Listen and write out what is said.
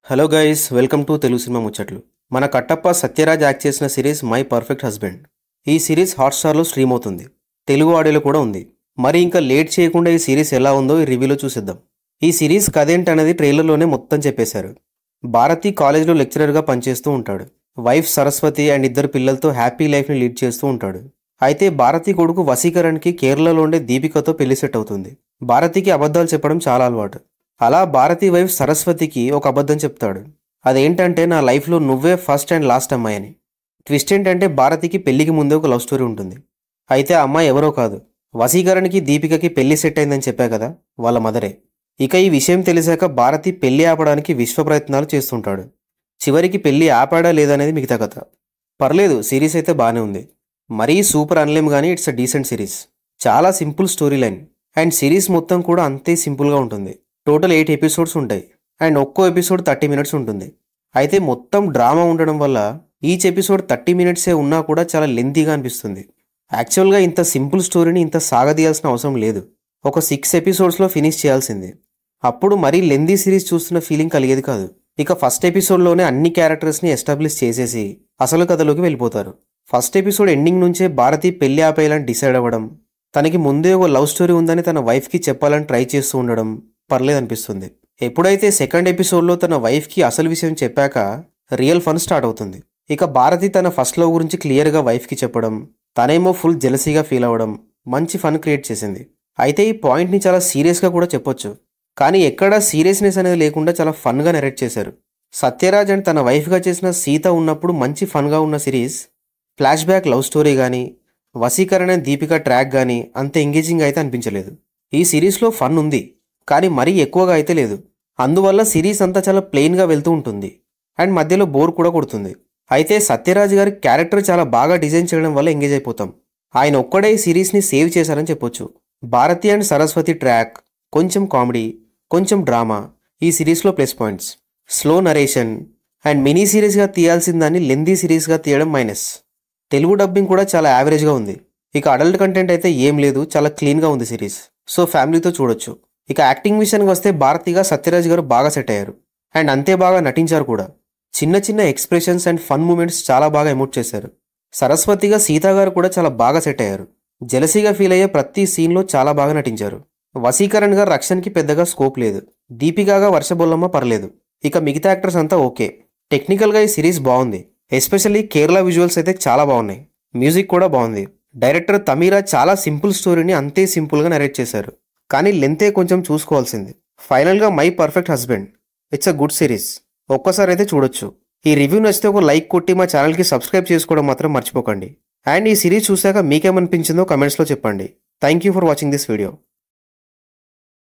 Hello guys, welcome to Telugu cinema ముచ్చట్లు. మన Kattappa Sathyaraj act చేసిన సిరీస్ మై పర్ఫెక్ట్ హస్బెండ్. ఈ సిరీస్ హాట్స్టార్లో స్ట్రీమ్ అవుతుంది. తెలుగు ఆడియోలో కూడా ఉంది. మరి ఇంకా లేట్ చేయకుండా ఈ సిరీస్ ఎలా ఉందో ఈ రివ్యూలో చూసేద్దాం. ఈ సిరీస్ కథేంటనేది ట్రైలర్లోనే మొత్తం చెప్పేశారు. భారతి కాలేజ్లో లెక్చరర్గా పనిచేస్తూ ఉంటాడు. వైఫ్ సరస్వతి అండ్ ఇద్దరు పిల్లలతో హ్యాపీ లైఫ్ని లీడ్ చేస్తూ ఉంటాడు. అయితే భారతి కొడుకు వసీకరణ్కి కేరళలో ఉండే దీపికతో పెళ్లి సెట్ అవుతుంది. భారతికి అబద్ధాలు చెప్పడం చాలా అలవాటు. అలా భారతి వైఫ్ సరస్వతికి ఒక అబద్ధం చెప్తాడు. అదేంటంటే, నా లైఫ్లో నువ్వే ఫస్ట్ అండ్ లాస్ట్ అమ్మాయి అని. ట్విస్ట్ ఏంటంటే, భారతికి పెళ్లికి ముందే ఒక లవ్ స్టోరీ ఉంటుంది. అయితే ఆ అమ్మాయి ఎవరో కాదు, వసీకరణ్కి దీపికకి పెళ్లి సెట్ అయిందని చెప్పా కదా, వాళ్ళ మదరే. ఇక ఈ విషయం తెలిసాక భారతి పెళ్లి ఆపడానికి విశ్వ ప్రయత్నాలు చేస్తుంటాడు. చివరికి పెళ్లి ఆపాడా లేదనేది మిగతా కథ. పర్లేదు, సిరీస్ అయితే బాగానే ఉంది. మరీ సూపర్ అనలేం కానీ ఇట్స్ అ డీసెంట్ సిరీస్. చాలా simple story line and series మొత్తం కూడా అంతే సింపుల్గా ఉంటుంది. టోటల్ 8 ఎపిసోడ్స్ ఉంటాయి అండ్ ఒక్కో ఎపిసోడ్ 30 మినిట్స్ ఉంటుంది. అయితే మొత్తం డ్రామా ఉండడం వల్ల ఈచ్ ఎపిసోడ్ 30 మినిట్సే ఉన్నా కూడా చాలా లెంతీగా అనిపిస్తుంది. యాక్చువల్గా ఇంత సింపుల్ స్టోరీని ఇంత సాగదీయాల్సిన అవసరం లేదు. ఒక 6 ఎపిసోడ్స్లో ఫినిష్ చేయాల్సింది. అప్పుడు మరీ లెంతీ సిరీస్ చూస్తున్న ఫీలింగ్ కలిగేది కాదు. ఇక ఫస్ట్ ఎపిసోడ్లోనే అన్ని క్యారెక్టర్స్ని ఎస్టాబ్లిష్ చేసేసి అసలు కథలోకి వెళ్ళిపోతారు. ఫస్ట్ ఎపిసోడ్ ఎండింగ్ నుంచే భారతి పెళ్లి ఆపేయాలని డిసైడ్ అవ్వడం, తనకి ముందే ఒక లవ్ స్టోరీ ఉందని తన వైఫ్కి చెప్పాలని ట్రై చేస్తూ ఉండడం పర్లేదనిపిస్తుంది. ఎప్పుడైతే సెకండ్ ఎపిసోడ్లో తన వైఫ్కి అసలు విషయం చెప్పాక రియల్ ఫన్ స్టార్ట్ అవుతుంది. ఇక భారతి తన ఫస్ట్ లవ్ గురించి క్లియర్గా వైఫ్కి చెప్పడం, తనేమో ఫుల్ జెలసీగా ఫీల్ అవ్వడం మంచి ఫన్ క్రియేట్ చేసింది. అయితే ఈ పాయింట్ని చాలా సీరియస్గా కూడా చెప్పొచ్చు, కానీ ఎక్కడా సీరియస్నెస్ అనేది లేకుండా చాలా ఫన్గా నెరేట్ చేశారు. సత్యరాజ్ అండ్ తన వైఫ్గా చేసిన సీత ఉన్నప్పుడు మంచి ఫన్గా ఉన్న series. Flash back love story కానీ వసీకరణ దీపిక ట్రాక్ కానీ అంత ఎంగేజింగ్ అయితే అనిపించలేదు. ఈ సిరీస్లో ఫన్ ఉంది కానీ మరీ ఎక్కువగా అయితే లేదు. అందువల్ల సిరీస్ అంతా చాలా ప్లెయిన్గా వెళ్తూ ఉంటుంది అండ్ మధ్యలో బోర్ కూడా కొడుతుంది. అయితే సత్యరాజ్ గారి క్యారెక్టర్ చాలా బాగా డిజైన్ చేయడం వల్ల ఎంగేజ్ అయిపోతాం. ఆయన ఒక్కడే ఈ సిరీస్ని సేవ్ చేశారని చెప్పొచ్చు. భారతి అండ్ సరస్వతి ట్రాక్, కొంచెం కామెడీ, కొంచెం డ్రామా ఈ సిరీస్లో plus points. Slow narration and mini సిరీస్గా తీయాల్సిన దాన్ని లెందీ సిరీస్గా తీయడం మైనస్. తెలుగు డబ్బింగ్ కూడా చాలా యావరేజ్గా ఉంది. ఇక అడల్ట్ కంటెంట్ అయితే ఏం లేదు, చాలా క్లీన్గా ఉంది సిరీస్. సో ఫ్యామిలీతో చూడొచ్చు. ఇక యాక్టింగ్ విషయానికి వస్తే భారతిగా సత్యరాజ్ గారు బాగా సెట్ అయ్యారు అండ్ అంతే బాగా నటించారు కూడా. చిన్న చిన్న ఎక్స్ప్రెషన్స్ అండ్ ఫన్ మూమెంట్స్ చాలా బాగా ఎమోట్ చేశారు. సరస్వతిగా సీతా గారు కూడా చాలా బాగా సెట్ అయ్యారు. జెలసీగా ఫీల్ అయ్యే ప్రతి సీన్లో చాలా బాగా నటించారు. వసీకరణ్ గారు రక్షణకి పెద్దగా స్కోప్ లేదు. దీపికాగా వర్షబొల్లమ్మ పర్లేదు. ఇక మిగతా యాక్టర్స్ అంతా ఓకే. టెక్నికల్గా ఈ సిరీస్ బాగుంది. ఎస్పెషల్లీ కేరళ విజువల్స్ అయితే చాలా బాగున్నాయి. మ్యూజిక్ కూడా బాగుంది. డైరెక్టర్ తమీరా చాలా సింపుల్ స్టోరీని అంతే సింపుల్గా నరేట్ చేశారు, కానీ లెంతే కొంచెం చూసుకోవాల్సింది. ఫైనల్గా my perfect husband it's a good series. ఒక్కసారి అయితే చూడొచ్చు. ఈ రివ్యూ నచ్చితే ఒక లైక్ కొట్టి మా ఛానల్కి సబ్స్క్రైబ్ చేసుకోవడం మాత్రం మర్చిపోకండి. అండ్ ఈ సిరీస్ చూశాక మీకేమనిపించిందో కమెంట్స్లో చెప్పండి. Thank you for watching this video.